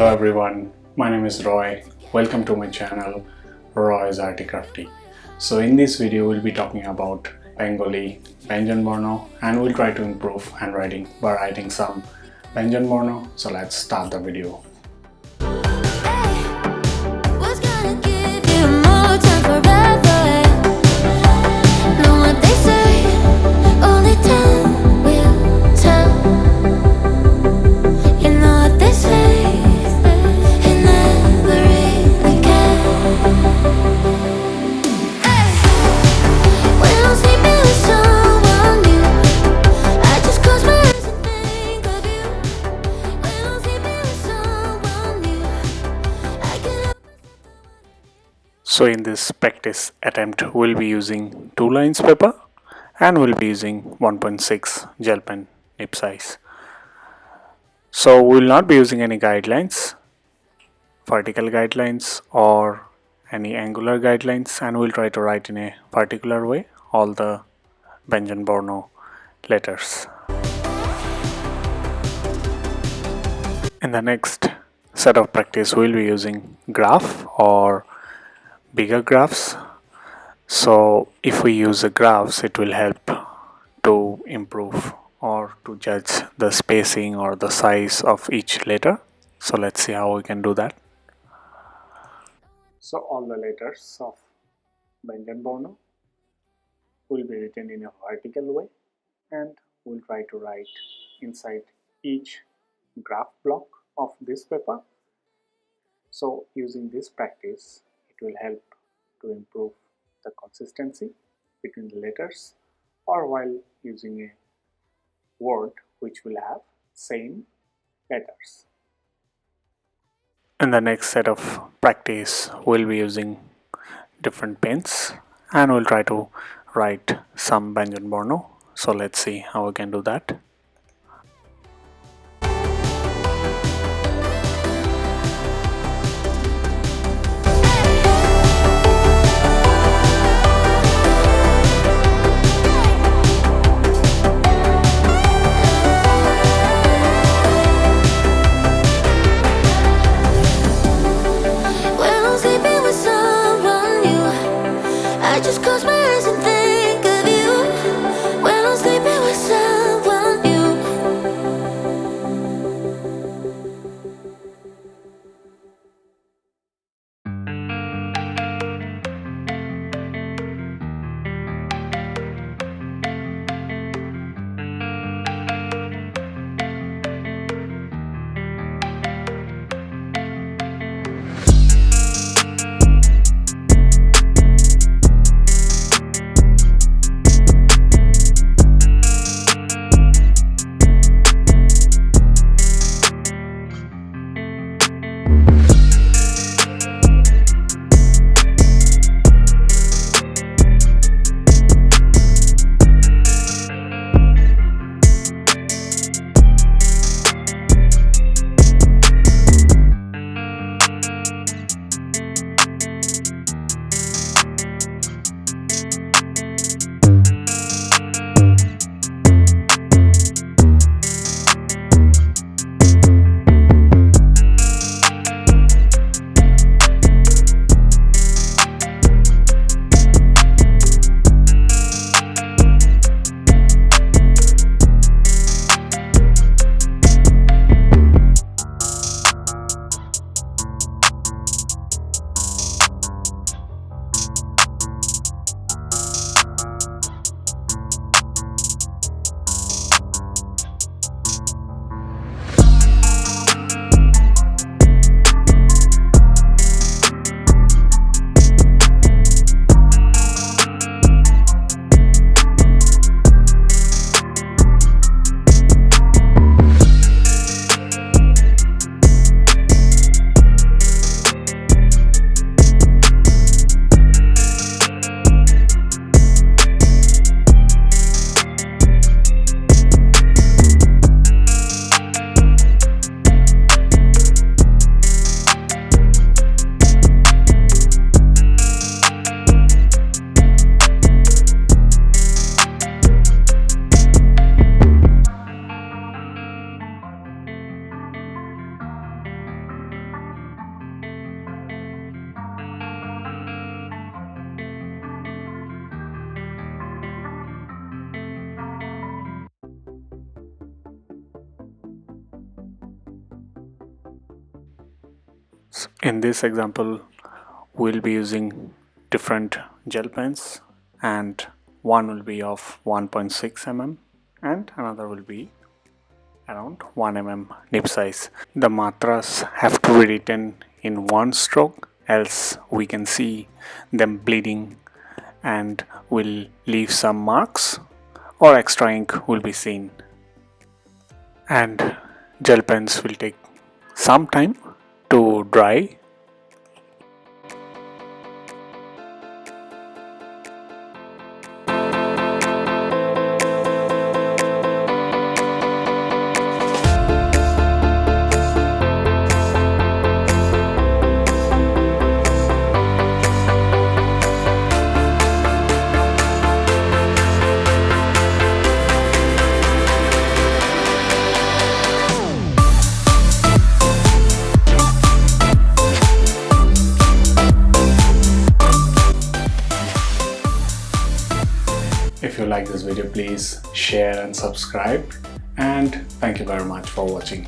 Hello everyone, my name is Roy. Welcome to my channel RoysArtyCrafty. So in this video we'll be talking about Bengali Banjonborno and we'll try to improve handwriting by writing some Banjonborno. So let's start the video. So in this practice attempt, we'll be using 2 lines paper and we'll be using 1.6 gel pen nib size. So we'll not be using any guidelines, vertical guidelines or any angular guidelines, and we'll try to write in a particular way all the Banjonborno letters. In the next set of practice, we'll be using graph or bigger graphs. So if we use the graphs, it will help to improve or to judge the spacing or the size of each letter. So let's see how we can do that. So all the letters of Banjonborno will be written in a vertical way, and we'll try to write inside each graph block of this paper. So using this practice, it will help to improve the consistency between the letters, or while using a word which will have same letters. In the next set of practice, we'll be using different pens and we'll try to write some Banjonborno. So let's see how we can do that. In this example, we'll be using different gel pens, and one will be of 1.6 mm and another will be around 1 mm nib size. The matras have to be written in one stroke, else we can see them bleeding and will leave some marks or extra ink will be seen. And gel pens will take some time to dry. If you like this video, please share and subscribe, and thank you very much for watching.